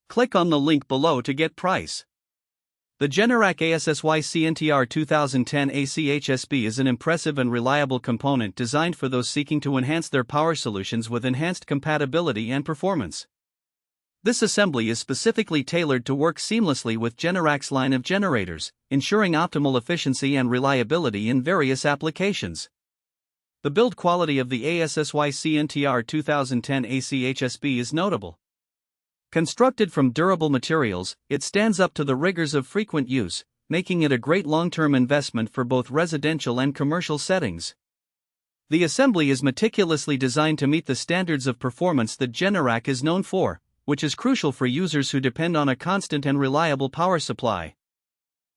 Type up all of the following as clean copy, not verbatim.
Click on the link below to get price. The Generac ASSY CNTR 2010 AC HSB is an impressive and reliable component designed for those seeking to enhance their power solutions with enhanced compatibility and performance. This assembly is specifically tailored to work seamlessly with Generac's line of generators, ensuring optimal efficiency and reliability in various applications. The build quality of the ASSY CNTR 2010 AC HSB is notable. Constructed from durable materials, it stands up to the rigors of frequent use, making it a great long-term investment for both residential and commercial settings. The assembly is meticulously designed to meet the standards of performance that Generac is known for, which is crucial for users who depend on a constant and reliable power supply.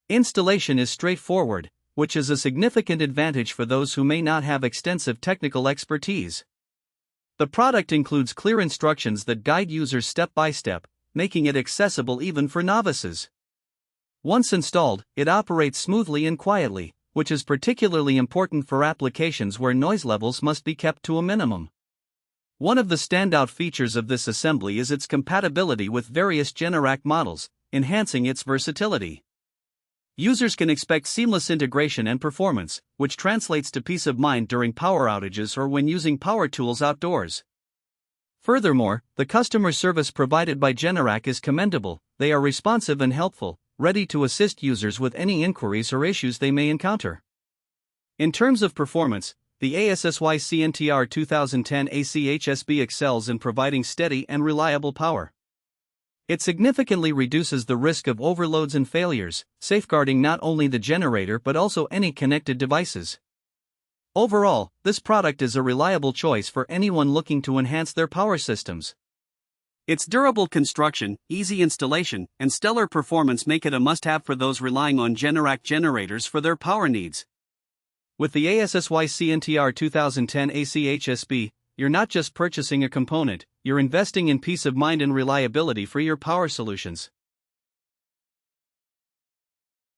Installation is straightforward, which is a significant advantage for those who may not have extensive technical expertise. The product includes clear instructions that guide users step by step, making it accessible even for novices. Once installed, it operates smoothly and quietly, which is particularly important for applications where noise levels must be kept to a minimum. One of the standout features of this assembly is its compatibility with various Generac models, enhancing its versatility. Users can expect seamless integration and performance, which translates to peace of mind during power outages or when using power tools outdoors. Furthermore, the customer service provided by Generac is commendable. They are responsive and helpful, ready to assist users with any inquiries or issues they may encounter. In terms of performance, the ASSY CNTR 2010 AC HSB excels in providing steady and reliable power. It significantly reduces the risk of overloads and failures, safeguarding not only the generator but also any connected devices. Overall, this product is a reliable choice for anyone looking to enhance their power systems. Its durable construction, easy installation, and stellar performance make it a must-have for those relying on Generac generators for their power needs. With the ASSY CNTR 2010 AC HSB, you're not just purchasing a component, you're investing in peace of mind and reliability for your power solutions.